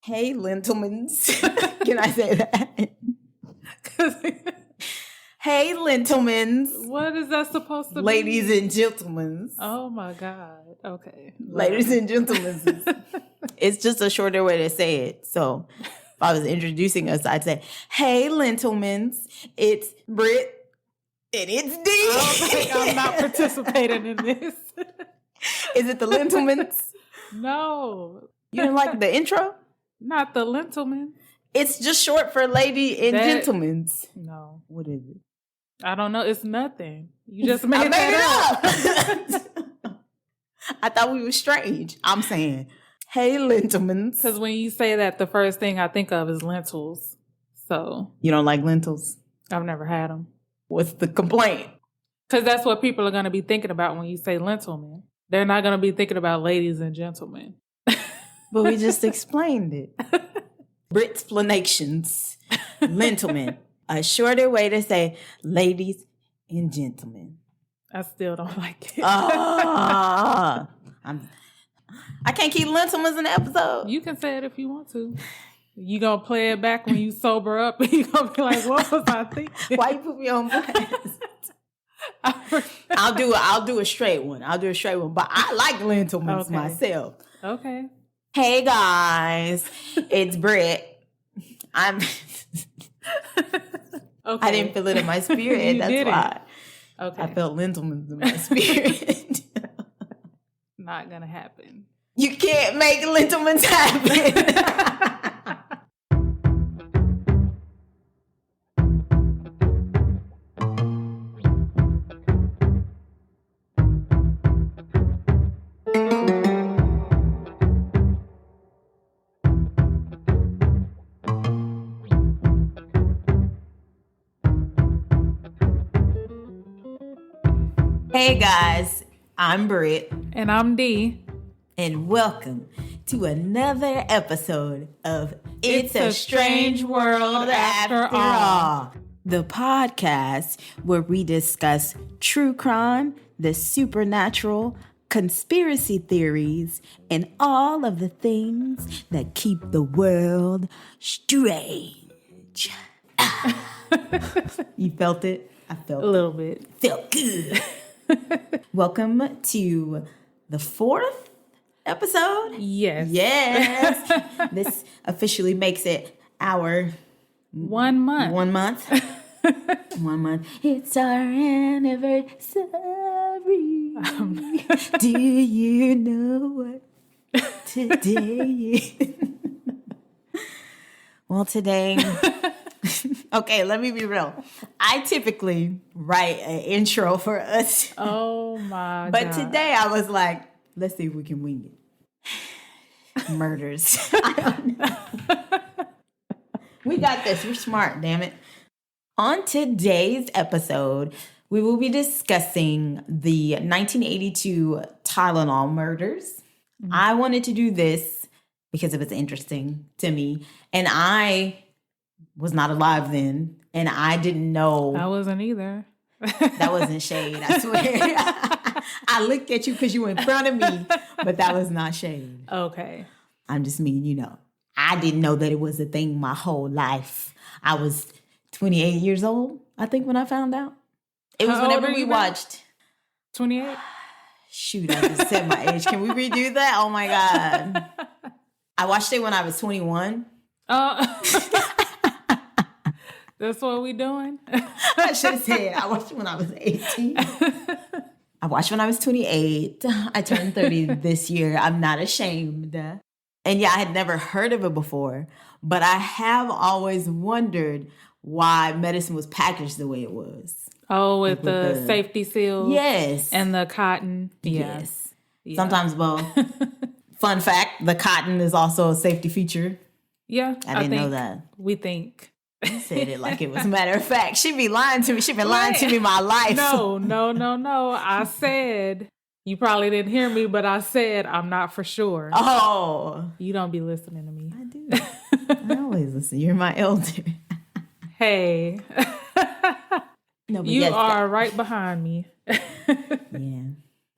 Hey, Lentilmans. Can I say that? Hey, Lentilmans. What is that supposed to Ladies be? and gentlemen. Oh my God. Okay. Ladies and gentlemen. It's just a shorter way to say it. So if I was introducing us, I'd say, hey, Lentilmans. It's Britt. And it's D. I don't think I'm not participating in this. Is it the Lentilmans? No. You didn't like the intro? Not the Lentilman. It's just short for lady and gentlemen's. No. What is it? I don't know. It's nothing. You just made that up. I thought we were strange. I'm saying, hey, Lentilmans. Because when you say that, the first thing I think of is lentils. So. You don't like lentils? I've never had them. What's the complaint? Because that's what people are going to be thinking about when you say lentilman. They're not going to be thinking about ladies and gentlemen. But we just explained it. Brit's-planations. Lentilman. A shorter way to say ladies and gentlemen. I still don't like it. I can't keep Lentilmans in the episode. You can say it if you want to. You gonna play it back when you sober up and you gonna be like, what was I thinking? Why you put me on blast? I'll do a straight one. But I like Lentilmans myself. Okay. Hey guys, it's Britt. Okay. I didn't feel it in my spirit. That's why. Okay. I felt Lentilmans in my spirit. Not gonna happen. You can't make Lentilmans happen. Hey guys, I'm Britt. And I'm Dee. And welcome to another episode of It's a Strange World After All. The podcast where we discuss true crime, the supernatural, conspiracy theories, and all of the things that keep the world strange. You felt it? I felt it. A little bit. Felt good. Welcome to the fourth episode. Yes. This officially makes it our 1 month. 1 month. 1 month. It's our anniversary. Do you know what today is? Well, today... Okay, let me be real. I typically write an intro for us. Oh my God. But today I was like, let's see if we can wing it. Murders. I don't know. We got this. We're smart, damn it. On today's episode, we will be discussing the 1982 Tylenol murders. Mm-hmm. I wanted to do this because it was interesting to me. And I was not alive then, and I didn't know. I wasn't either. That wasn't shade, I swear. I looked at you because you were in front of me, but that was not shade. Okay. I'm just mean, I didn't know that it was a thing my whole life. I was 28 years old, I think, when I found out. It was whenever we watched. 28? Shoot, I just said my age. Can we redo that? Oh my God. I watched it when I was 21. That's what we doing? I should have said I watched it when I was 18. I watched when I was 28. I turned 30 this year. I'm not ashamed. And yeah, I had never heard of it before, but I have always wondered why medicine was packaged the way it was. Oh, with the safety seals? Yes. And the cotton? Yes. Yeah. Sometimes both. Fun fact, the cotton is also a safety feature. Yeah. I didn't know that. We think. You said it like it was a matter of fact. She be lying to me. She been lying to me my life. No. I said, you probably didn't hear me, but I said I'm not for sure. Oh. You don't be listening to me. I do. I always listen. You're my elder. Hey. No, but you are right behind me. Yeah.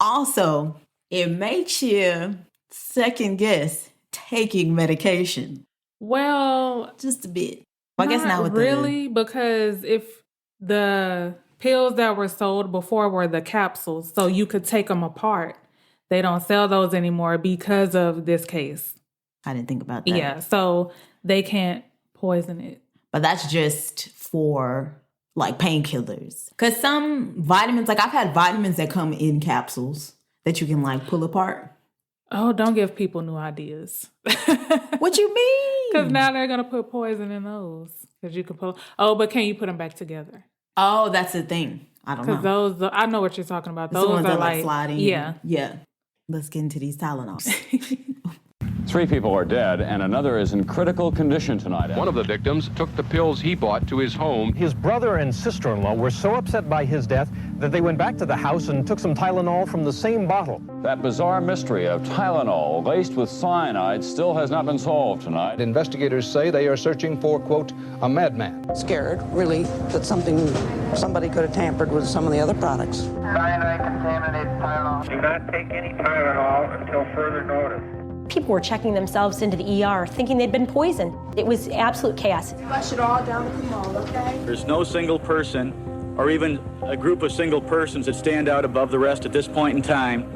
Also, it makes you second guess taking medication. Well, Just a bit. Well, I guess not with really, because if the pills that were sold before were the capsules, so you could take them apart, they don't sell those anymore because of this case. I didn't think about that. Yeah, so they can't poison it. But that's just for like painkillers. Because some vitamins, like I've had vitamins that come in capsules that you can like pull apart. Oh, don't give people new ideas. What you mean? Because now they're going to put poison in those. Because you can pull. Oh, but can you put them back together? Oh, that's the thing. I don't know. Because those, I know what you're talking about. Those ones are that like sliding. Yeah. Yeah. Let's get into these Tylenols. 3 people are dead, and another is in critical condition tonight. One of the victims took the pills he bought to his home. His brother and sister-in-law were so upset by his death that they went back to the house and took some Tylenol from the same bottle. That bizarre mystery of Tylenol laced with cyanide still has not been solved tonight. Investigators say they are searching for, quote, a madman. Scared, really, that somebody could have tampered with some of the other products. Cyanide-contaminated Tylenol. Do not take any Tylenol until further notice. People were checking themselves into the ER thinking they'd been poisoned. It was absolute chaos. Flush it all down the commode, okay? There's no single person or even a group of single persons that stand out above the rest at this point in time.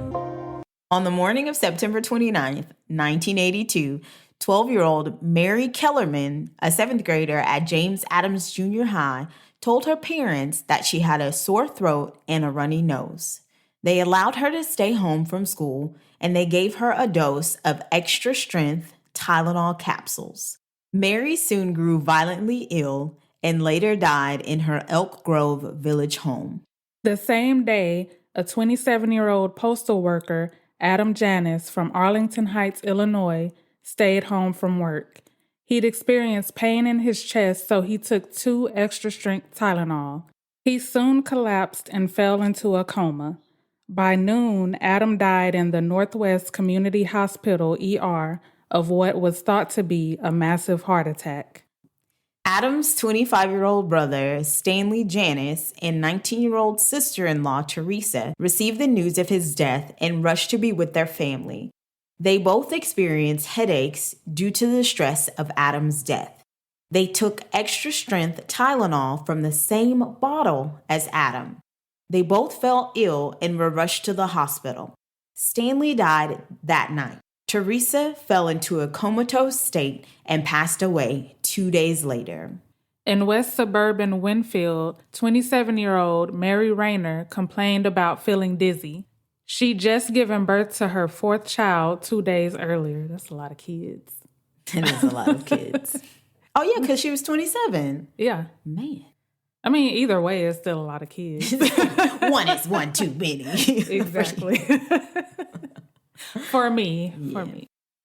On the morning of September 29th, 1982, 12-year-old Mary Kellerman, a 7th grader at James Adams Junior High, told her parents that she had a sore throat and a runny nose. They allowed her to stay home from school, and they gave her a dose of Extra-Strength Tylenol capsules. Mary soon grew violently ill and later died in her Elk Grove village home. The same day, a 27-year-old postal worker, Adam Janis from Arlington Heights, Illinois, stayed home from work. He'd experienced pain in his chest, so he took 2 Extra-Strength Tylenol. He soon collapsed and fell into a coma. By noon, Adam died in the Northwest Community Hospital ER of what was thought to be a massive heart attack. Adam's 25-year-old brother, Stanley Janis, and 19-year-old sister-in-law, Teresa, received the news of his death and rushed to be with their family. They both experienced headaches due to the stress of Adam's death. They took Extra-Strength Tylenol from the same bottle as Adam. They both fell ill and were rushed to the hospital. Stanley died that night. Teresa fell into a comatose state and passed away 2 days later. In West Suburban Winfield, 27-year-old Mary Rayner complained about feeling dizzy. She'd just given birth to her 4th child 2 days earlier. That's a lot of kids. It is a lot of kids. Oh, yeah, because she was 27. Yeah. Man. I mean, either way, it's still a lot of kids. One is one too many. Exactly. For me.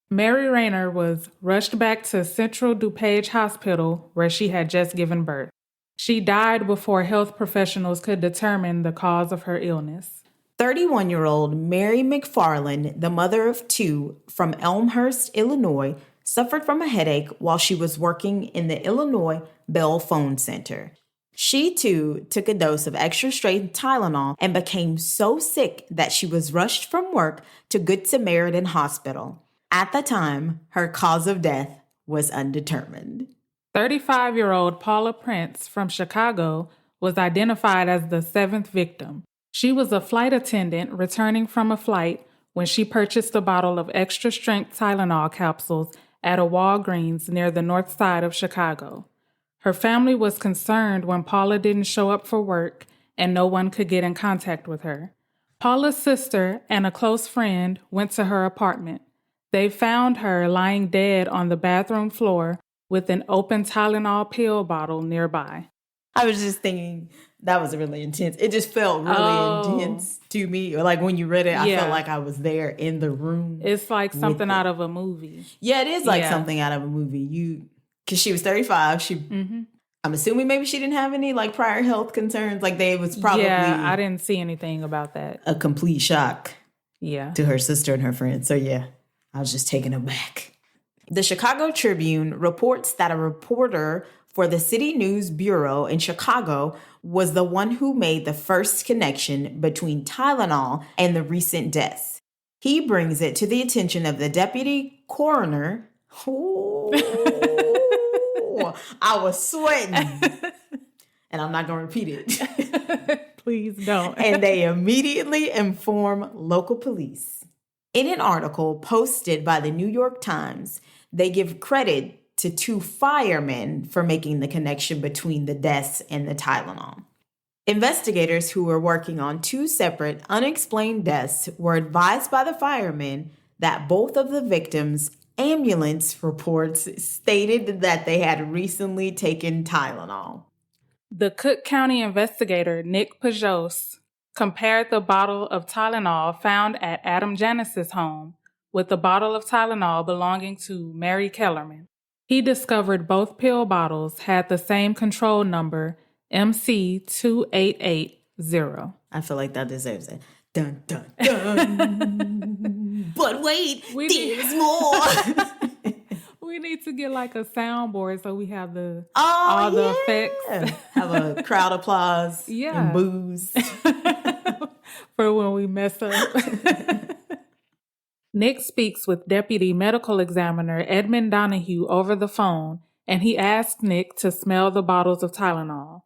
Mary Rayner was rushed back to Central DuPage Hospital, where she had just given birth. She died before health professionals could determine the cause of her illness. 31-year-old Mary McFarland, the mother of 2 from Elmhurst, Illinois, suffered from a headache while she was working in the Illinois Bell Phone Center. She, too, took a dose of Extra-Strength Tylenol and became so sick that she was rushed from work to Good Samaritan Hospital. At the time, her cause of death was undetermined. 35-year-old Paula Prince from Chicago was identified as the 7th victim. She was a flight attendant returning from a flight when she purchased a bottle of Extra-Strength Tylenol capsules at a Walgreens near the north side of Chicago. Her family was concerned when Paula didn't show up for work and no one could get in contact with her. Paula's sister and a close friend went to her apartment. They found her lying dead on the bathroom floor with an open Tylenol pill bottle nearby. I was just thinking that was really intense. It just felt really intense to me. Like when you read it, I felt like I was there in the room. It's like something out of a movie. Yeah, it is like something out of a movie. Because she was 35. I'm assuming maybe she didn't have any like prior health concerns. Like they was probably. Yeah, I didn't see anything about that. A complete shock. Yeah. To her sister and her friends. So yeah, I was just taken aback. The Chicago Tribune reports that a reporter for the City News Bureau in Chicago was the one who made the first connection between Tylenol and the recent deaths. He brings it to the attention of the deputy coroner. I was sweating. And I'm not going to repeat it. Please don't. And they immediately inform local police. In an article posted by the New York Times, they give credit to 2 firemen for making the connection between the deaths and the Tylenol. Investigators who were working on 2 separate unexplained deaths were advised by the firemen that both of the victims' ambulance reports stated that they had recently taken Tylenol. The Cook County investigator, Nick Pajos, compared the bottle of Tylenol found at Adam Janis's home with the bottle of Tylenol belonging to Mary Kellerman. He discovered both pill bottles had the same control number, MC2880. I feel like that deserves it. Dun, dun, dun. But wait, there's more. We need to get like a soundboard so we have the the effects. Have a crowd applause and booze. For when we mess up. Nick speaks with Deputy Medical Examiner Edmund Donahue over the phone, and he asked Nick to smell the bottles of Tylenol.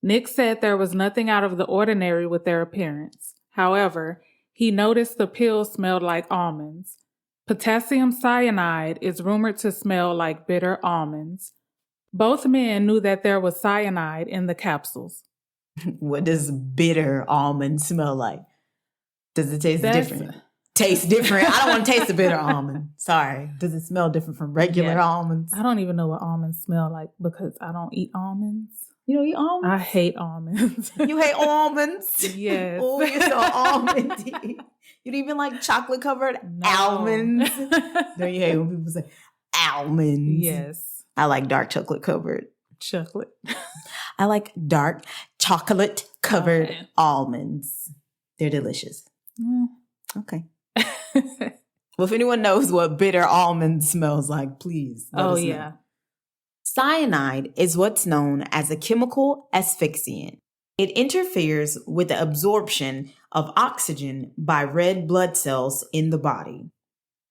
Nick said there was nothing out of the ordinary with their appearance. However, he noticed the pills smelled like almonds. Potassium cyanide is rumored to smell like bitter almonds. Both men knew that there was cyanide in the capsules. What does bitter almond smell like? Does it taste different? Taste different. I don't want to taste a bitter almond. Sorry. Does it smell different from regular almonds? I don't even know what almonds smell like because I don't eat almonds. You don't eat almonds? I hate almonds. You hate almonds? Yes. Oh, you're so almondy. You don't even like chocolate covered almonds? Don't you hate when people say almonds? Yes. I like dark chocolate covered. Chocolate. I like dark chocolate covered almonds. They're delicious. Okay. Well, if anyone knows what bitter almond smells like, please let us know. Cyanide is what's known as a chemical asphyxiant. It interferes with the absorption of oxygen by red blood cells in the body.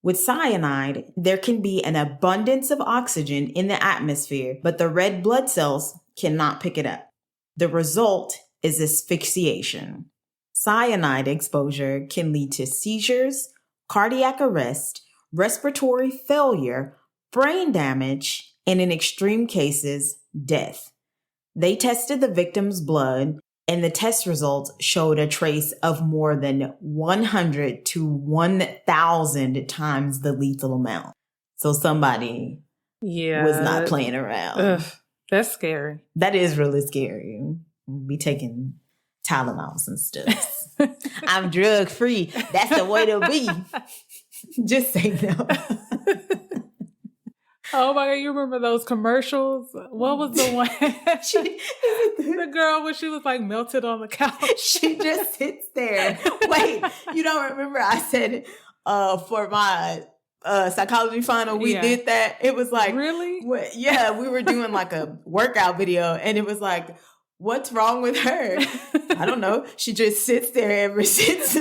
With cyanide, there can be an abundance of oxygen in the atmosphere, but the red blood cells cannot pick it up. The result is asphyxiation. Cyanide exposure can lead to seizures, cardiac arrest, respiratory failure, brain damage, and in extreme cases, death. They tested the victim's blood, and the test results showed a trace of more than 100 to 1,000 times the lethal amount. So somebody was not playing around. Ugh, that's scary. That is really scary. We'll be taking Tylenols and stuff. I'm drug free. That's the way to be. Just say no. Oh my God, you remember those commercials? What was the one? The girl when she was like melted on the couch. She just sits there. Wait, you don't remember I said for my psychology final, we did that. It was like, really? We were doing like a workout video and it was like, what's wrong with her? I don't know. She just sits there ever since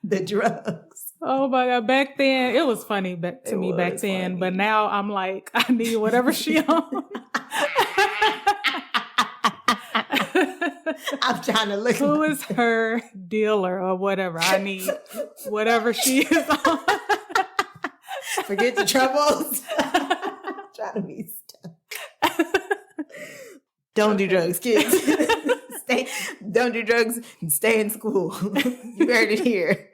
the drugs. Oh my God. Back then, it was funny to me back then. Funny. But now I'm like, I need whatever she on. I'm trying to look. Who is her dealer or whatever? I need whatever she is on. Forget the troubles. Trying to be stuck. Don't do drugs, kids. Don't do drugs and stay in school. You heard it here.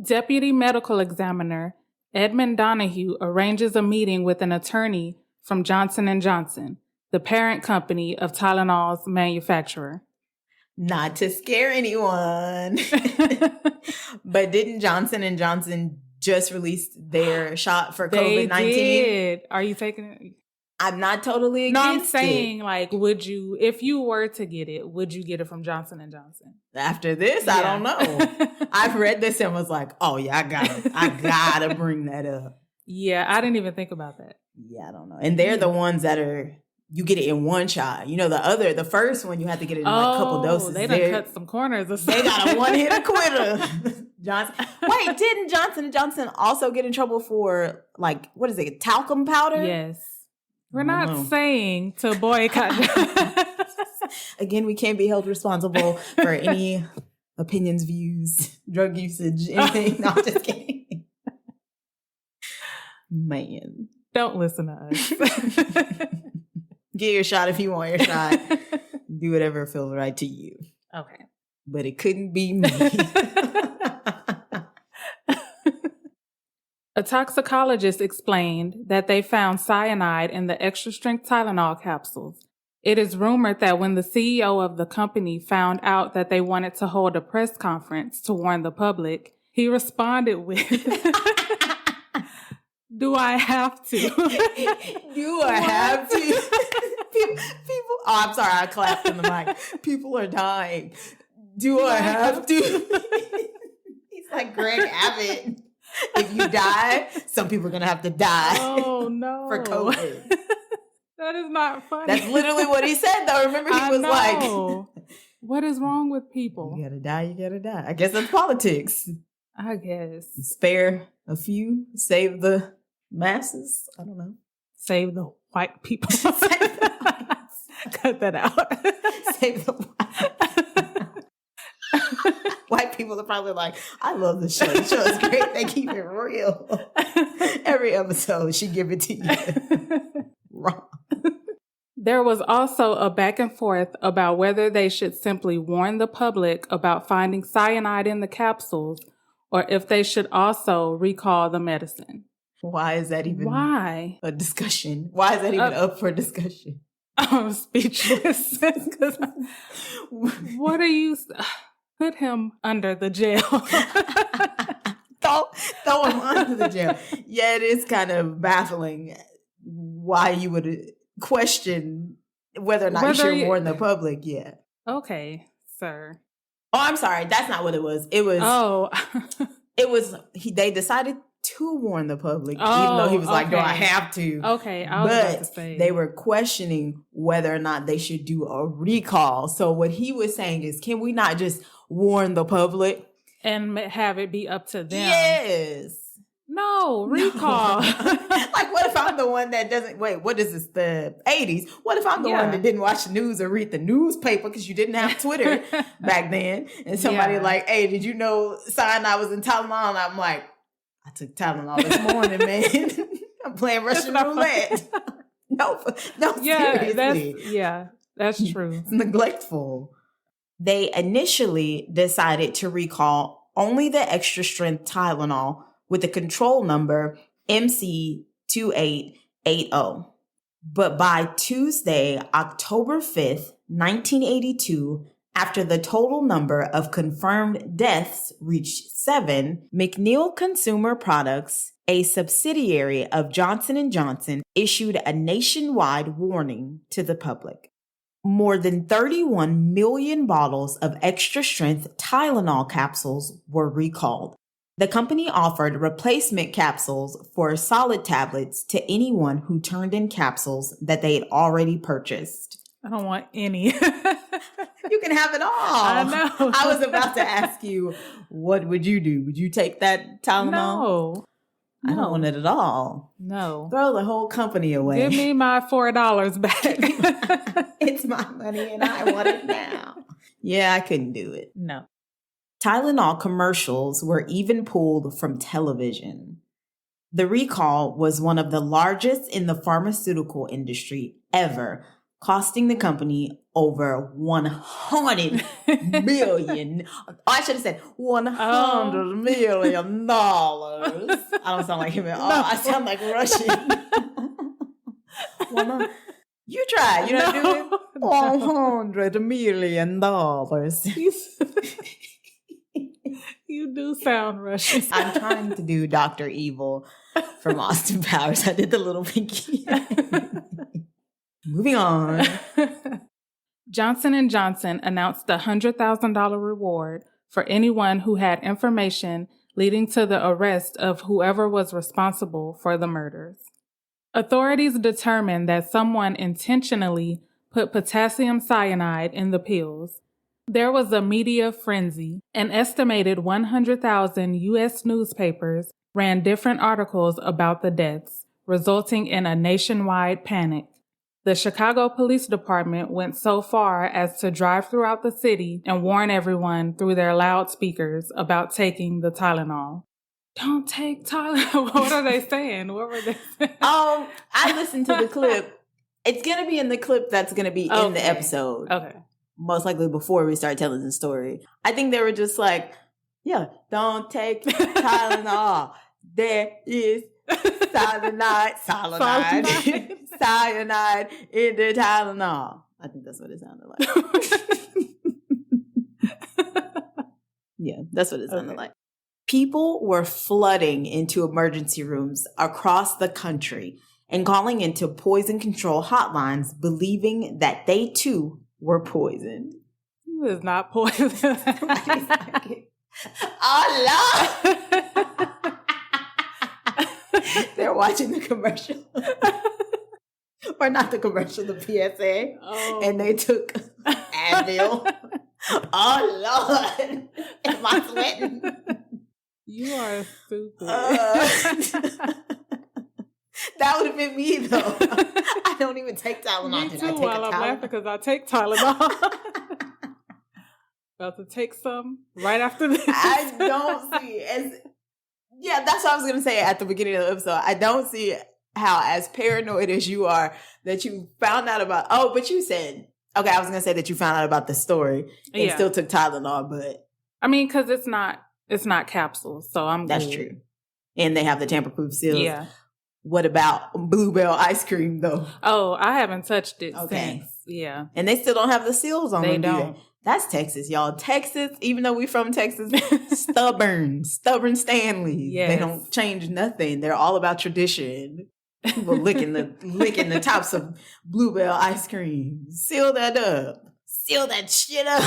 Deputy Medical Examiner Edmund Donahue arranges a meeting with an attorney from Johnson & Johnson, the parent company of Tylenol's manufacturer. Not to scare anyone, but didn't Johnson & Johnson just release their shot for COVID-19? They did. Are you taking it? I'm not totally against it. No, I'm saying, like, would you, if you were to get it, would you get it from Johnson & Johnson? After this, I don't know. I've read this and was like, oh yeah, I gotta bring that up. Yeah, I didn't even think about that. Yeah, I don't know. And they're the ones that are you get it in one shot. You know, the first one, you have to get it in like a couple doses. They done cut some corners or something. They got a one-hitter quitter. Johnson. Wait, didn't Johnson & Johnson also get in trouble for, like, what is it, talcum powder? Yes. We're not saying to boycott. Again, we can't be held responsible for any opinions, views, drug usage, anything. No, I'm just kidding. Man. Don't listen to us. Get your shot if you want your shot. Do whatever feels right to you. Okay. But it couldn't be me. A toxicologist explained that they found cyanide in the extra-strength Tylenol capsules. It is rumored that when the CEO of the company found out that they wanted to hold a press conference to warn the public, he responded with, "Do I have to? Do I have to?" People, oh, I'm sorry, I clapped in the mic. People are dying. Do I have to? He's like Greg Abbott. If you die, some people are going to have to die. Oh, no. For COVID. That is not funny. That's literally what he said, though. Remember, he was like, what is wrong with people? You got to die, you got to die. I guess that's politics. I guess. Spare a few, save the masses. I don't know. Save the white people. Cut that out. Save the white. White people are probably like, I love the show. The show is great. They keep it real. Every episode, she give it to you. Wrong. There was also a back and forth about whether they should simply warn the public about finding cyanide in the capsules or if they should also recall the medicine. Why is that even a discussion? Why is that even up for discussion? I'm speechless. What are you... Put him under the jail. throw him under the jail. Yeah, it is kind of baffling why you would question whether or not you should warn the public. Yeah. Okay, sir. Oh, I'm sorry. That's not what it was. It was. They decided to warn the public, even though he was like, "Do I have to?" Okay, I was about to say they were questioning whether or not they should do a recall. So what he was saying is, can we not just warn the public and have it be up to them? Yes. No, recall. Like, what if I'm the one that doesn't, what is this, the 80s? What if I'm the one that didn't watch the news or read the newspaper because you didn't have Twitter back then? And somebody like, hey, did you know cyanide was in Tylenol? And I'm like, I took Tylenol this morning, man. I'm playing Russian roulette. No, seriously. That's true. It's neglectful. They initially decided to recall only the extra-strength Tylenol with the control number MC2880. But by Tuesday, October 5th, 1982, after the total number of confirmed deaths reached 7, McNeil Consumer Products, a subsidiary of Johnson & Johnson, issued a nationwide warning to the public. More than 31 million bottles of extra-strength Tylenol capsules were recalled. The company offered replacement capsules for solid tablets to anyone who turned in capsules that they had already purchased. I don't want any. You can have it all. I know. I was about to ask you, what would you do? Would you take that Tylenol? No. I don't want it at all. No. Throw the whole company away. Give me my $4 back. It's my money and I want it now. Yeah, I couldn't do it. No. Tylenol commercials were even pulled from television. The recall was one of the largest in the pharmaceutical industry ever, costing the company over $100 million. I should have said $100 million. I don't sound like him at all. No. I sound like Russian. You try. You know what I'm doing? $100 million. You do sound Russian. I'm trying to do Dr. Evil from Austin Powers. I did the little pinky. Moving on. Johnson & Johnson announced a $100,000 reward for anyone who had information leading to the arrest of whoever was responsible for the murders. Authorities determined that someone intentionally put potassium cyanide in the pills. There was a media frenzy. An estimated 100,000 U.S. newspapers ran different articles about the deaths, resulting in a nationwide panic. The Chicago Police Department went so far as to drive throughout the city and warn everyone through their loudspeakers about taking the Tylenol. Don't take Tylenol. What are they saying? What were they saying? I listened to the clip. It's going to be in the clip that's going to be in the episode. Okay. Most likely before we start telling the story. I think they were just like, yeah, don't take Tylenol. There is cyanide in the Tylenol. I think that's what it sounded like. Yeah, that's what it sounded like. People were flooding into emergency rooms across the country and calling into poison control hotlines, believing that they too were poisoned. It is not poison. Oh, Lord! They're watching the commercial. Or not the commercial, the PSA. Oh. And they took Advil. Oh, Lord! Am I sweating? You are stupid. That would have been me, though. I don't even take Tylenol. Me too, while I'm laughing because I take Tylenol. About to take some right after this. I don't see as... Yeah, that's what I was going to say at the beginning of the episode. I don't see how, as paranoid as you are, that you found out about... Oh, but you said... Okay, I was going to say that you found out about the story and still took Tylenol, but... I mean, because it's not capsules, so I'm That's good. true. And they have the tamper-proof seals. Yeah. What about Bluebell ice cream, though? Oh, I haven't touched it since. Yeah. And they still don't have the seals on them. They don't. That's Texas, y'all. Texas, even though we from Texas, stubborn Stanleys. Yes. They don't change nothing. They're all about tradition. People licking the tops of Bluebell ice cream. Seal that up. Seal that shit up.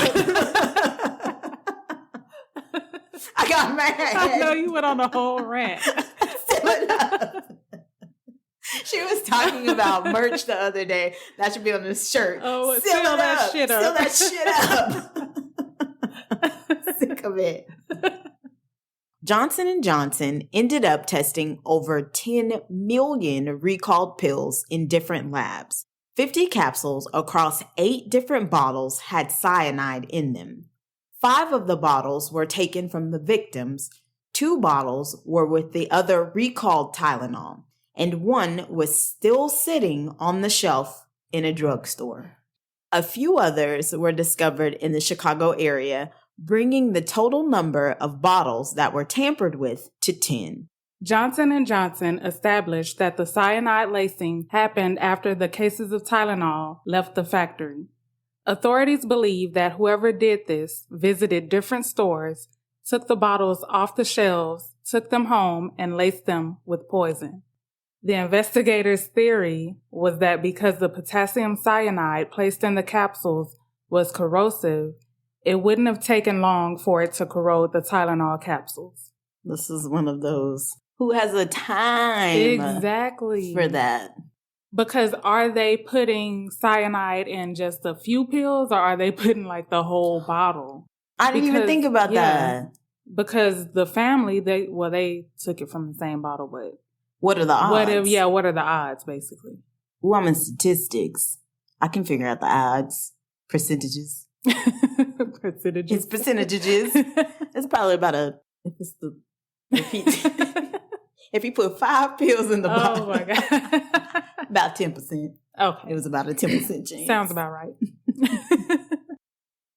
I got mad. I know you went on a whole rant. Seal it up. She was talking about merch the other day. That should be on this shirt. Oh, seal that shit up. Seal that shit up. Sick of it. Johnson & Johnson ended up testing over 10 million recalled pills in different labs. 50 capsules across 8 different bottles had cyanide in them. 5 of the bottles were taken from the victims. 2 bottles were with the other recalled Tylenol, and 1 was still sitting on the shelf in a drugstore. A few others were discovered in the Chicago area, bringing the total number of bottles that were tampered with to 10. Johnson & Johnson established that the cyanide lacing happened after the cases of Tylenol left the factory. Authorities believe that whoever did this visited different stores, took the bottles off the shelves, took them home, and laced them with poison. The investigators' theory was that because the potassium cyanide placed in the capsules was corrosive, it wouldn't have taken long for it to corrode the Tylenol capsules. This is one of those. Who has a time for that? Because are they putting cyanide in just a few pills or are they putting like the whole bottle? I didn't even think about that. Because the family, they took it from the same bottle, but what are the odds? What are the odds, basically? Ooh, I'm in statistics. I can figure out the odds. Percentages. It's percentages. It's probably about if you put 5 pills in the bottle. Oh my God. About 10%. Okay. It was about a 10% chance. Sounds about right.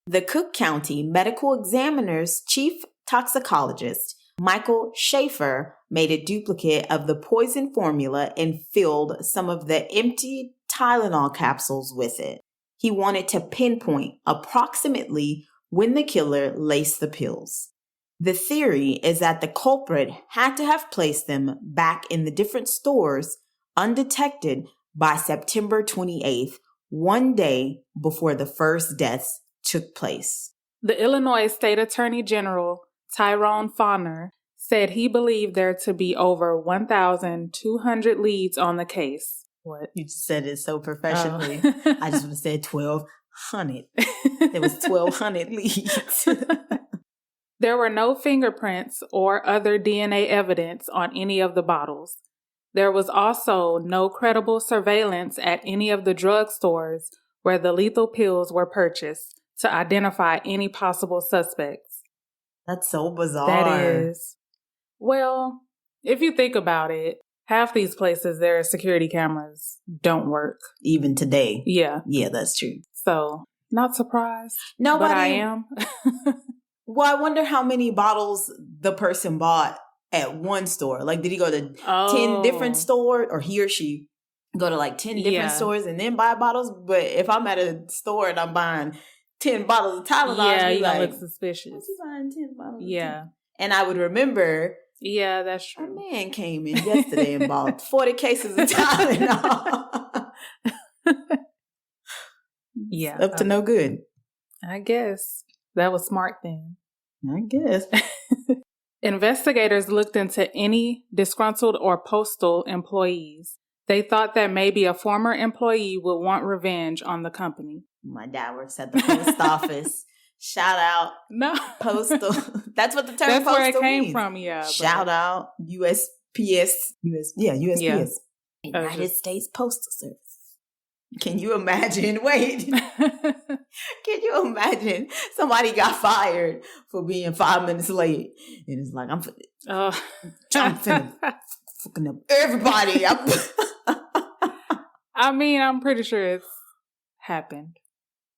The Cook County Medical Examiner's chief toxicologist, Michael Schaefer, made a duplicate of the poison formula and filled some of the empty Tylenol capsules with it. He wanted to pinpoint approximately when the killer laced the pills. The theory is that the culprit had to have placed them back in the different stores undetected by September 28th, one day before the first deaths took place. The Illinois State Attorney General, Tyrone Fauner, said he believed there to be over 1,200 leads on the case. What? You just said it so professionally. Oh. I just would have said 1,200. There was 1,200 leads. There were no fingerprints or other DNA evidence on any of the bottles. There was also no credible surveillance at any of the drugstores where the lethal pills were purchased to identify any possible suspects. That's so bizarre. That is. Well, if you think about it, half these places, their security cameras don't work. Even today. Yeah. Yeah, that's true. So, not surprised. Nobody. But I am. Well, I wonder how many bottles the person bought at one store. Like, did he go to 10 different stores, or he or she go to like 10 different stores and then buy bottles? But if I'm at a store and I'm buying 10 bottles of Tylenol, yeah, you like, look suspicious. What's he buying 10 bottles? Yeah. And I would remember. Yeah, that's true. A man came in yesterday and bought 40 cases of Tylenol. Yeah. Up to no good. I guess. That was smart then. I guess. Investigators looked into any disgruntled or postal employees. They thought that maybe a former employee would want revenge on the company. My dad works at the post office. Shout out. No. Postal. That's what the term That's postal where it came means. from, yeah. Shout out USPS. USPS. Yeah. United States Postal Service. Can you imagine? Wait. Can you imagine somebody got fired for being 5 minutes late? And it's like, I'm finna fucking up everybody. I mean, I'm pretty sure it's happened.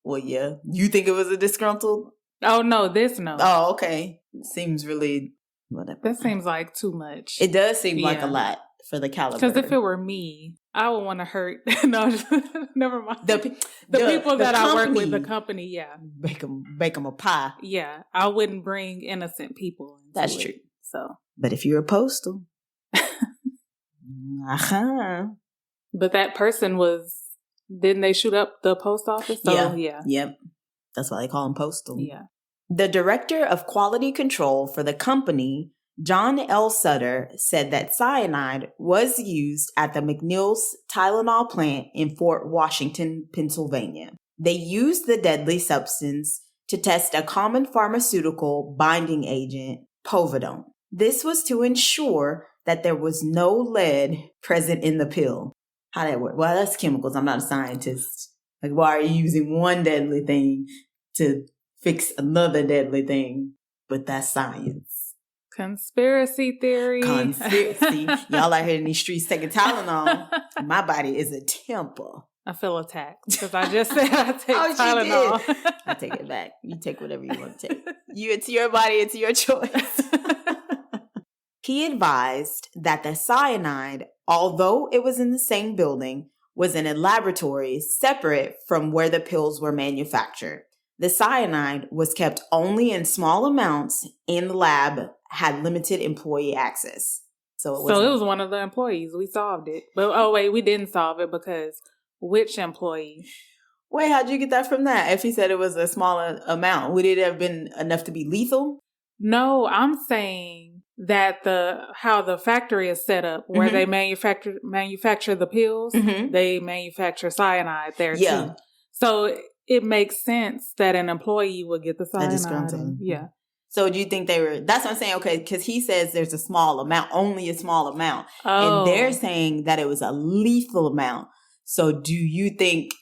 Well, yeah. You think it was a disgruntled? Oh, no, no. Oh, okay. Seems really, whatever. That seems like too much. It does seem like a lot for the caliber. Because if it were me, I would want to hurt. No, never mind. The people that I work with, the company, yeah. Bake them a pie. Yeah, I wouldn't bring innocent people into That's it, true. So, but if you're a postal. But that person didn't they shoot up the post office? So, yeah. Yep. That's why they call them postal. Yeah. The director of quality control for the company, John L. Sutter, said that cyanide was used at the McNeil's Tylenol plant in Fort Washington, Pennsylvania. They used the deadly substance to test a common pharmaceutical binding agent, povidone. This was to ensure that there was no lead present in the pill. How that work? Well, that's chemicals. I'm not a scientist. Like, why are you using one deadly thing to fix another deadly thing? But that's science. Conspiracy theory. Conspiracy. Y'all out here in these streets taking Tylenol. My body is a temple. I feel attacked because I just said I take Tylenol. She did. I take it back. You take whatever you want to take. It's your body. It's your choice. He advised that the cyanide, although it was in the same building, was in a laboratory separate from where the pills were manufactured. The cyanide was kept only in small amounts and the lab had limited employee access. So it was one of the employees. We solved it. But we didn't solve it because which employee? Wait, how'd you get that from that? If he said it was a smaller amount, would it have been enough to be lethal? No, I'm saying that how the factory is set up, where they manufacture the pills, they manufacture cyanide there too. So it makes sense that an employee would get the cyanide. Yeah. So do you think that's what I'm saying, okay, because he says there's a small amount, only a small amount. Oh. And they're saying that it was a lethal amount. So do you think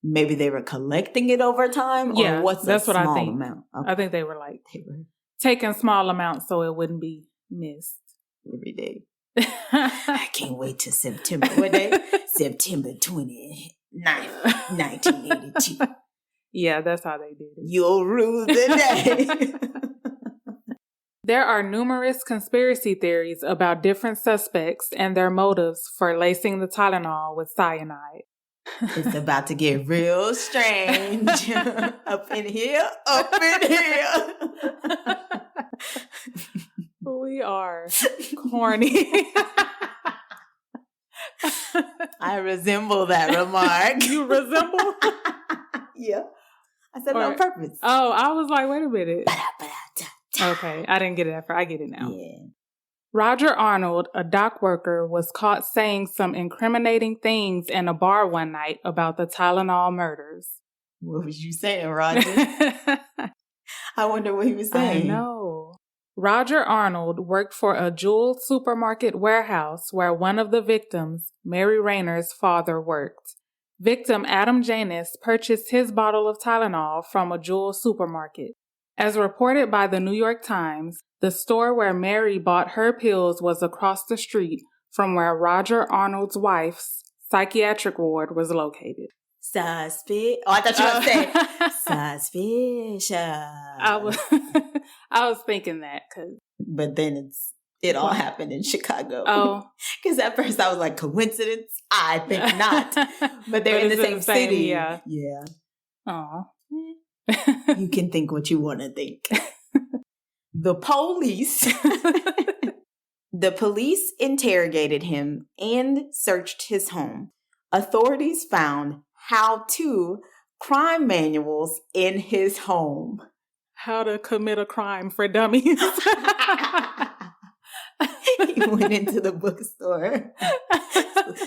maybe they were collecting it over time? Yeah, or what's that's a what small I think. Amount? Okay. I think they were taking small amounts so it wouldn't be missed. Every day. I can't wait till September. What day? September 29th, 1982. Yeah, that's how they did it. You'll rue the day. There are numerous conspiracy theories about different suspects and their motives for lacing the Tylenol with cyanide. It's about to get real strange. Up in here. We are corny. I resemble that remark. You resemble? Yeah. I said it on purpose. Oh, I was like, wait a minute. Okay, I didn't get it at first. I get it now. Yeah. Roger Arnold, a dock worker, was caught saying some incriminating things in a bar one night about the Tylenol murders. What was you saying, Roger? I wonder what he was saying. I know. Roger Arnold worked for a Jewel supermarket warehouse where one of the victims, Mary Rayner's father, worked. Victim Adam Janus purchased his bottle of Tylenol from a Jewel supermarket. As reported by the New York Times, the store where Mary bought her pills was across the street from where Roger Arnold's wife's psychiatric ward was located. Suspicious. Oh, I thought you were going to say suspicious. I was thinking that. But then it all happened in Chicago. Oh. Because at first I was like, coincidence? I think not. But they're in the same city. Yeah. Yeah. Aw. You can think what you want to think. The police interrogated him and searched his home. Authorities found how-to crime manuals in his home. How to commit a crime for dummies. He went into the bookstore.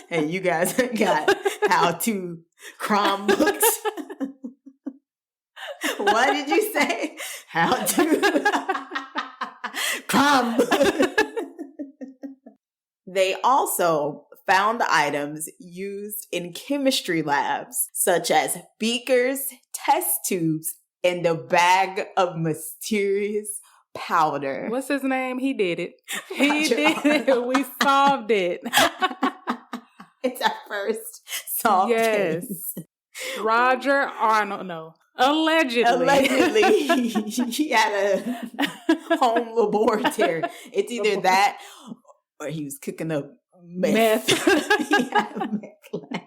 Hey, you guys got how-to crime books? What did you say? How-to crime books. They also found items used in chemistry labs, such as beakers, test tubes, and a bag of mysterious powder. What's his name? He did it. He did it. We solved it. It's our first solved case. Roger Arnold, no. Allegedly. He had a home laboratory. It's either that or he was cooking up meth. He had a meth lab.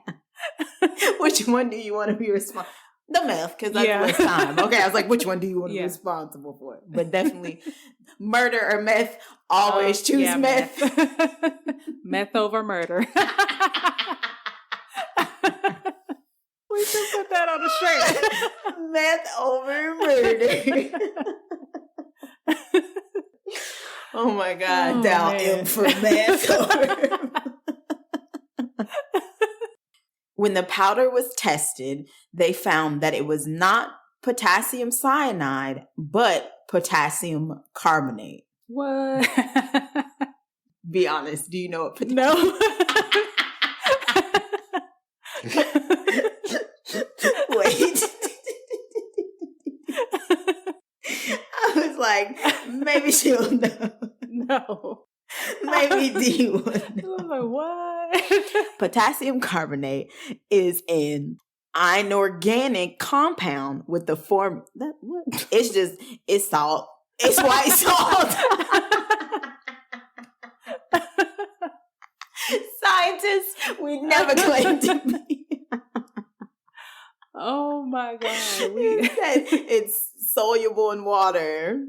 Which one do you want to be responsible? The meth, because that's less time. Okay, I was like, which one do you want to be responsible for? But definitely murder or meth, always choose meth. Meth over murder. We should put that on a shirt. Meth over murder. Oh my God. Dial M for meth. When the powder was tested, they found that it was not potassium cyanide, but potassium carbonate. What? Be honest. Do you know what No. Wait. I was like, maybe she'll know. No. Maybe D would know. I was like, what? Potassium carbonate is an inorganic compound with the form. It's salt. It's white salt. Scientists, we never claimed to be. Oh my God. It's soluble in water.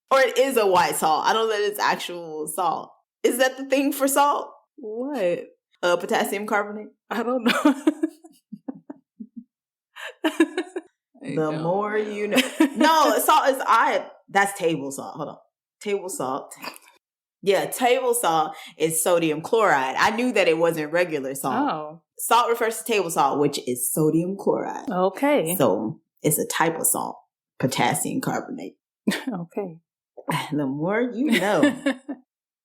Or it is a white salt. I don't know that it's actual salt. Is that the thing for salt? What? Potassium carbonate? I don't know. The more you know. No, salt is that's table salt. Hold on. Table salt. Yeah, table salt is sodium chloride. I knew that it wasn't regular salt. Oh. Salt refers to table salt, which is sodium chloride. Okay. So it's a type of salt. Potassium carbonate. Okay. The more you know.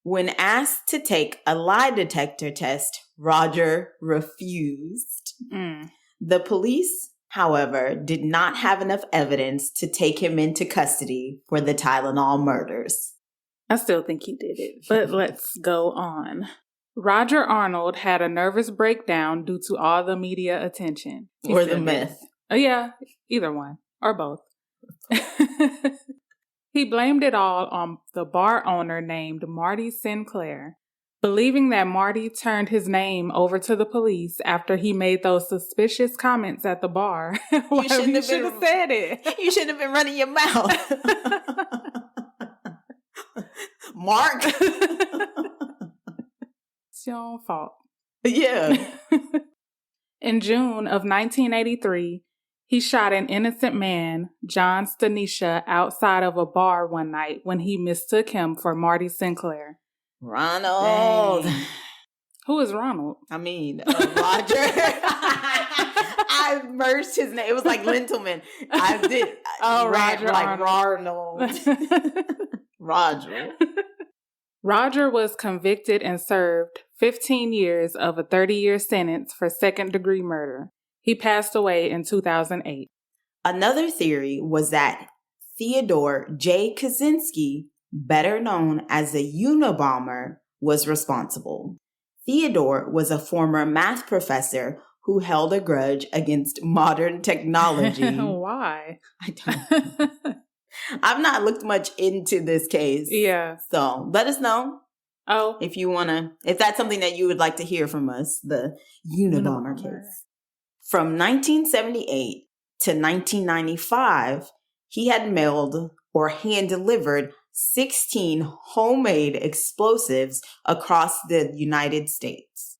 When asked to take a lie detector test, Roger refused. The police, however, did not have enough evidence to take him into custody for the Tylenol murders. I still think he did it, but let's go on. Roger Arnold had a nervous breakdown due to all the media attention. Or the meth. Yeah, either one. Or both. He blamed it all on the bar owner named Marty Sinclair, believing that Marty turned his name over to the police after he made those suspicious comments at the bar. You should have said it. You shouldn't have been running your mouth. Mark. It's your own fault. Yeah. In June of 1983, he shot an innocent man, John Stanisha, outside of a bar one night when he mistook him for Marty Sinclair. Ronald. Dang. Who is Ronald? I mean, Roger. I merged his name. It was like Lentilman. I did. Roger. Like Ronald. Roger. Roger was convicted and served 15 years of a 30-year sentence for second-degree murder. He passed away in 2008. Another theory was that Theodore J. Kaczynski, better known as the Unabomber, was responsible. Theodore was a former math professor who held a grudge against modern technology. Why? I don't know. I've not looked much into this case. Yeah. So let us know. Oh. If that's something that you would like to hear from us, the Unabomber case. From 1978 to 1995, he had mailed or hand-delivered 16 homemade explosives across the United States.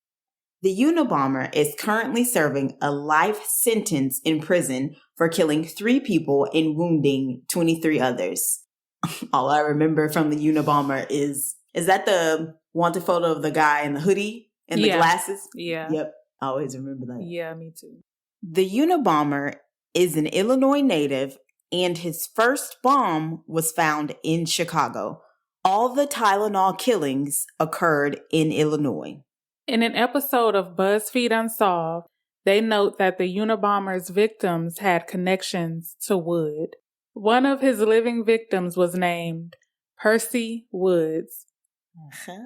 The Unabomber is currently serving a life sentence in prison for killing 3 people and wounding 23 others. All I remember from the Unabomber is that the wanted photo of the guy in the hoodie and the glasses? Yeah. Yep. I always remember that. Yeah, me too. The Unabomber is an Illinois native, and his first bomb was found in Chicago. All the Tylenol killings occurred in Illinois. In an episode of Buzzfeed Unsolved, they note that the Unabomber's victims had connections to Wood. One of his living victims was named Percy Woods.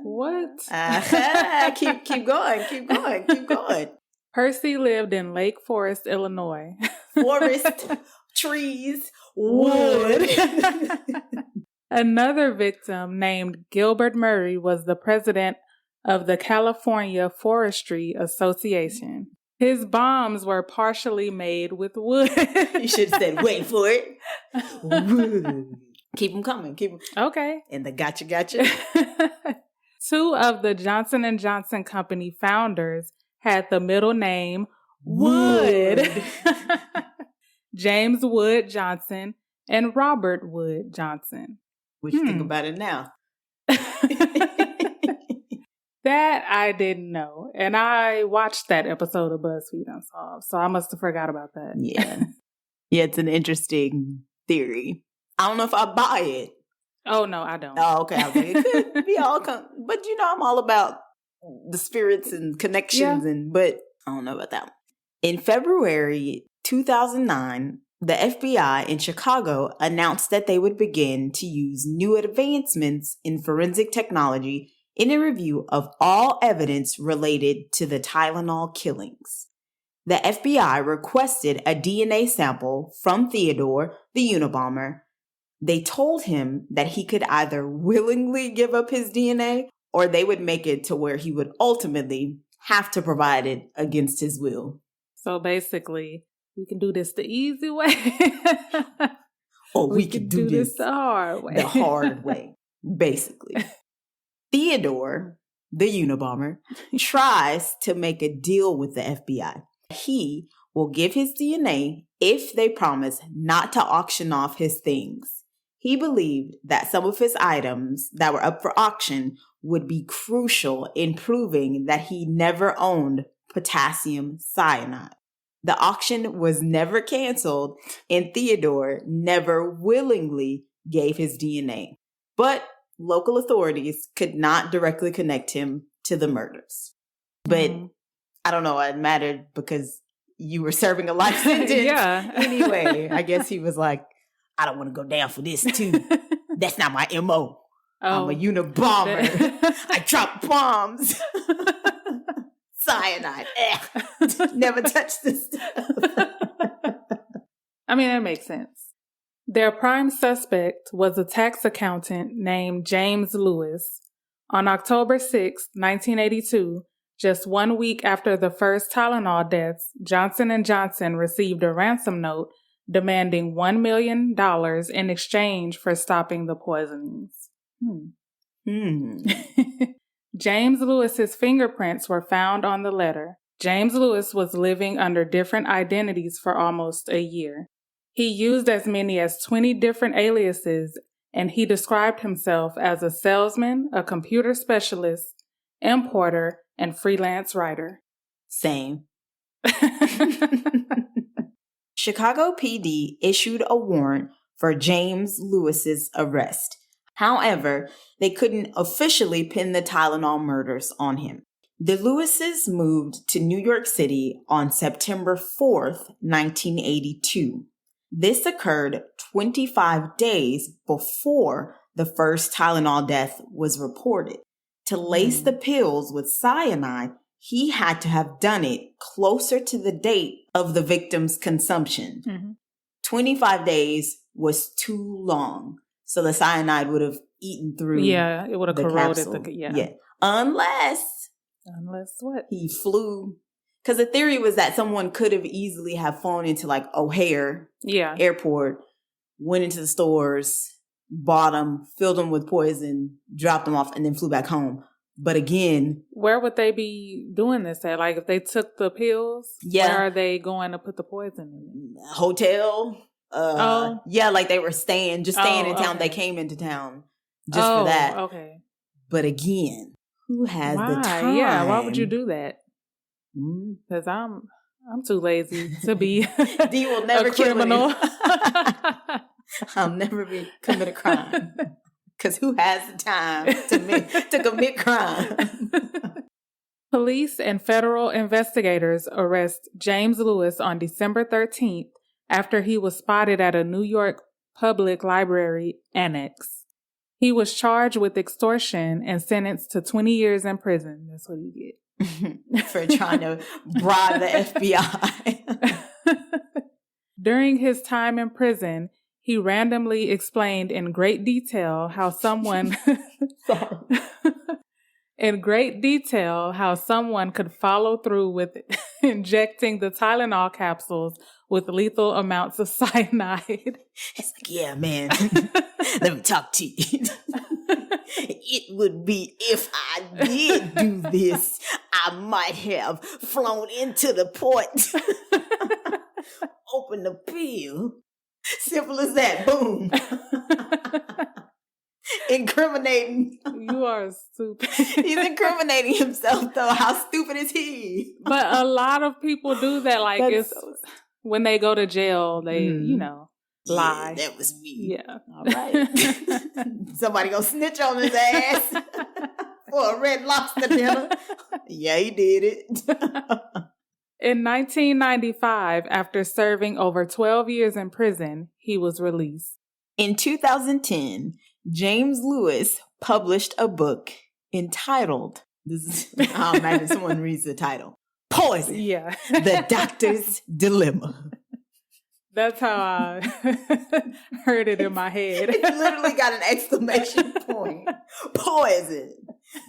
What? Keep going. Percy lived in Lake Forest, Illinois. Forest, trees, wood. Another victim named Gilbert Murray was the president of the California Forestry Association. His bombs were partially made with wood. You should have said, wait for it. Wood. Keep them coming. Okay. And the gotcha. 2 of the Johnson & Johnson Company founders had the middle name Wood. James Wood Johnson and Robert Wood Johnson. What you think about it now? That I didn't know. And I watched that episode of BuzzFeed Unsolved, so I must have forgot about that. Yeah. Yeah, it's an interesting theory. I don't know if I buy it. Oh, no, I don't. Oh, okay. It could be all but I'm all about the spirits and connections, but I don't know about that one. In February 2009, the FBI in Chicago announced that they would begin to use new advancements in forensic technology in a review of all evidence related to the Tylenol killings. The FBI requested a DNA sample from Theodore, the Unabomber. They told him that he could either willingly give up his DNA or they would make it to where he would ultimately have to provide it against his will. So basically, we can do this the easy way. Or we can do this the hard way. The hard way, basically. Theodore, the Unabomber, tries to make a deal with the FBI. He will give his DNA if they promise not to auction off his things. He believed that some of his items that were up for auction would be crucial in proving that he never owned potassium cyanide. The auction was never canceled, and Theodore never willingly gave his DNA. But local authorities could not directly connect him to the murders. But I don't know, it mattered because you were serving a life sentence. Yeah. Anyway, I guess he was like, I don't want to go down for this too. That's not my MO. I'm a Unabomber. I drop bombs. Cyanide. Never touch this stuff. I mean, that makes sense. Their prime suspect was a tax accountant named James Lewis. On October 6, 1982, just 1 week after the first Tylenol deaths, Johnson & Johnson received a ransom note demanding $1 million in exchange for stopping the poisonings. James Lewis's fingerprints were found on the letter. James Lewis was living under different identities for almost a year. He used as many as 20 different aliases and he described himself as a salesman, a computer specialist, importer, and freelance writer. Same. Chicago PD issued a warrant for James Lewis's arrest. However, they couldn't officially pin the Tylenol murders on him. The Lewises moved to New York City on September 4th, 1982. This occurred 25 days before the first Tylenol death was reported. To lace the pills with cyanide, he had to have done it closer to the date of the victim's consumption. 25 days was too long. So the cyanide would have eaten through. Yeah, it would have corroded capsule. yeah. Unless what? He flew. Because the theory was that someone could have easily have flown into like O'Hare Airport, went into the stores, bought them, filled them with poison, dropped them off, and then flew back home. But again, where would they be doing this at? Like if they took the pills, where are they going to put the poison in? Hotel. Yeah, like they were staying in town. Okay. They came into town just for that. Okay. But again, who has the time? Yeah, why would you do that? Because I'm too lazy to be D will never a criminal. I'll never commit a crime. Because who has the time to commit crime? Police and federal investigators arrest James Lewis on December 13th after he was spotted at a New York public library annex. He was charged with extortion and sentenced to 20 years in prison. That's what he get. For trying to bribe the FBI. During his time in prison, he randomly explained in great detail how someone could follow through with injecting the Tylenol capsules with lethal amounts of cyanide. It's like, yeah, man, let me talk to you. It would be if I did do this, I might have flown into the port, opened the pill. Simple as that. Boom. Incriminating. You are stupid. He's incriminating himself, though. How stupid is he? But a lot of people do that. Like, when they go to jail, they, lie. Yeah, that was me. Yeah. All right. Somebody gonna snitch on his ass for a Red Lobster dinner. Yeah, he did it. In 1995, after serving over 12 years in prison, he was released. In 2010, James Lewis published a book entitled, I'll imagine someone reads the title, Poison, The Doctor's Dilemma. That's how I heard it in my head. It literally got an exclamation point. Poison,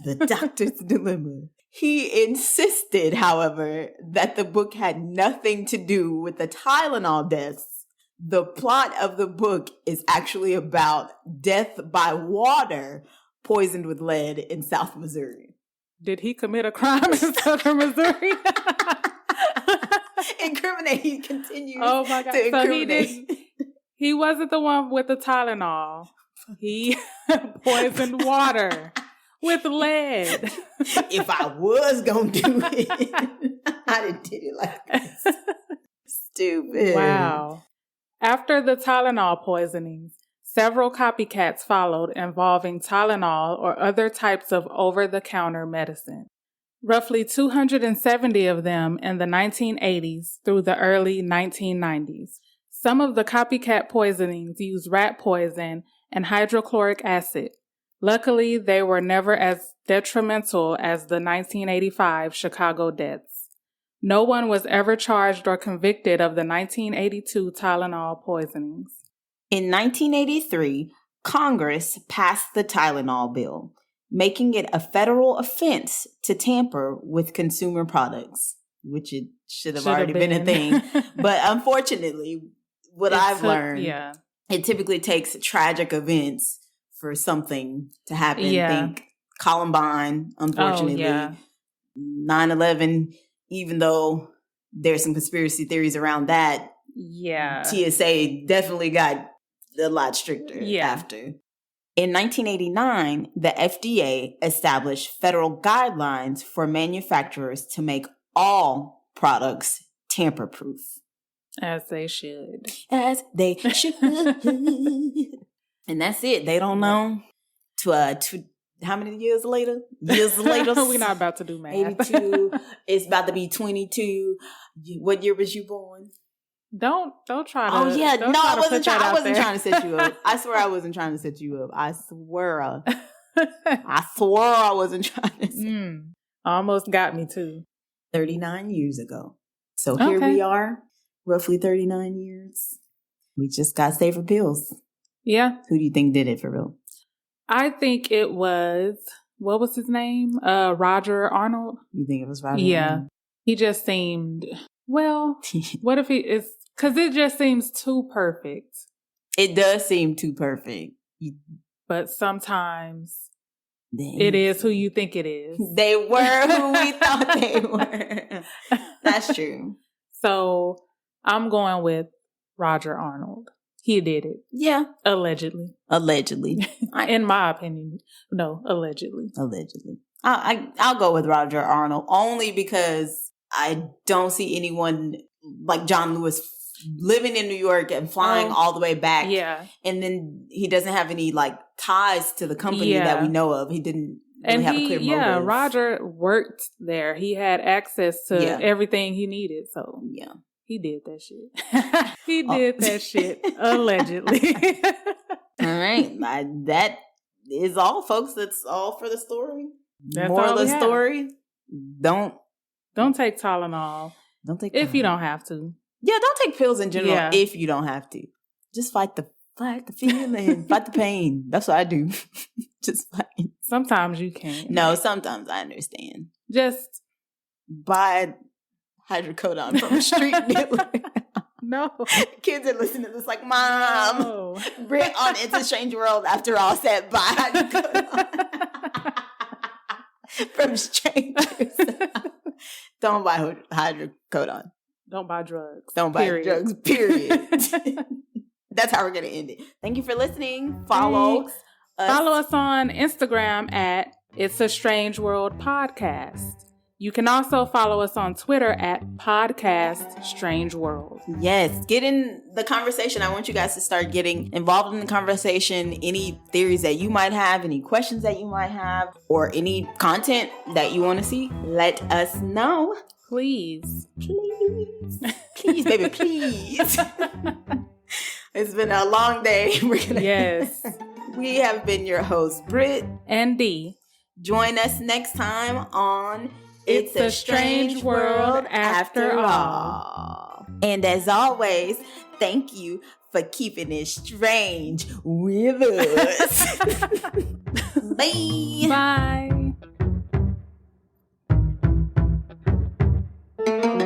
The Doctor's Dilemma. He insisted, however, that the book had nothing to do with the Tylenol deaths. The plot of the book is actually about death by water poisoned with lead in South Missouri. Did he commit a crime in Southern Missouri? Incriminate. He continues oh my God. to incriminate. So he wasn't the one with the Tylenol. He poisoned water with lead. If I was going to do it, I didn't do it like this. Stupid. Wow. After the Tylenol poisonings, several copycats followed involving Tylenol or other types of over-the-counter medicine. Roughly 270 of them in the 1980s through the early 1990s. Some of the copycat poisonings used rat poison and hydrochloric acid. Luckily, they were never as detrimental as the 1985 Chicago deaths. No one was ever charged or convicted of the 1982 Tylenol poisonings. In 1983, Congress passed the Tylenol bill, making it a federal offense to tamper with consumer products, which it should have already been a thing. But unfortunately, I've learned, it typically takes tragic events for something to happen. Think Columbine, unfortunately, 9/11, even though there's some conspiracy theories around that, TSA definitely got a lot stricter after. In 1989, the FDA established federal guidelines for manufacturers to make all products tamper-proof. As they should. As they should. And that's it. They don't know. How many years later? We're not about to do math. 82. It's about to be 22. What year was you born? Don't try to. Oh yeah, don't no, try I to wasn't put that trying. I out wasn't there. trying to set you up. I swear I wasn't trying to set you up. I swear. I swore I wasn't trying to. Almost got me too. 39 years ago. So here we are, roughly 39 years. We just got safer pills. Yeah. Who do you think did it for real? I think it was, what was his name? Roger Arnold. You think it was Roger? Yeah. Arnold? He just seemed, well, what if because it just seems too perfect. It does seem too perfect. But sometimes it is who you think it is. They were who we thought they were. That's true. So I'm going with Roger Arnold. He did it. Yeah. Allegedly. In my opinion. No, allegedly. I'll go with Roger Arnold only because I don't see anyone like John Lewis living in New York and flying all the way back. Yeah. And then he doesn't have any like ties to the company that we know of. He didn't really have a clear motive. Yeah, Roger worked there. He had access to everything he needed. So yeah. He did that shit. He did that shit, allegedly. All right. That is all, folks. That's all for the story. That's Moral all of we the have. story. Don't take Tylenol. Don't take if Tylenol. you don't have to. Yeah, don't take pills in general if you don't have to. Just fight the feeling, fight the pain. That's what I do. Just fight. Sometimes you can't. No, sometimes I understand. Just buy hydrocodone from a street dealer. No. Kids are listening to this like, Mom, Britt on It's a Strange World after all said buy hydrocodone from strangers. Don't buy hydrocodone. Don't buy drugs. Don't buy drugs, period. That's how we're going to end it. Thank you for listening. Follow us on Instagram at It's a Strange World Podcast. You can also follow us on Twitter at Podcast Strange World. Yes, get in the conversation. I want you guys to start getting involved in the conversation. Any theories that you might have, any questions that you might have, or any content that you want to see, let us know. Please. Please, baby, please. It's been a long day. Yes. We have been your hosts, Britt and Dee. Join us next time on It's a Strange World After All. And as always, thank you for keeping it strange with us. Bye. Bye.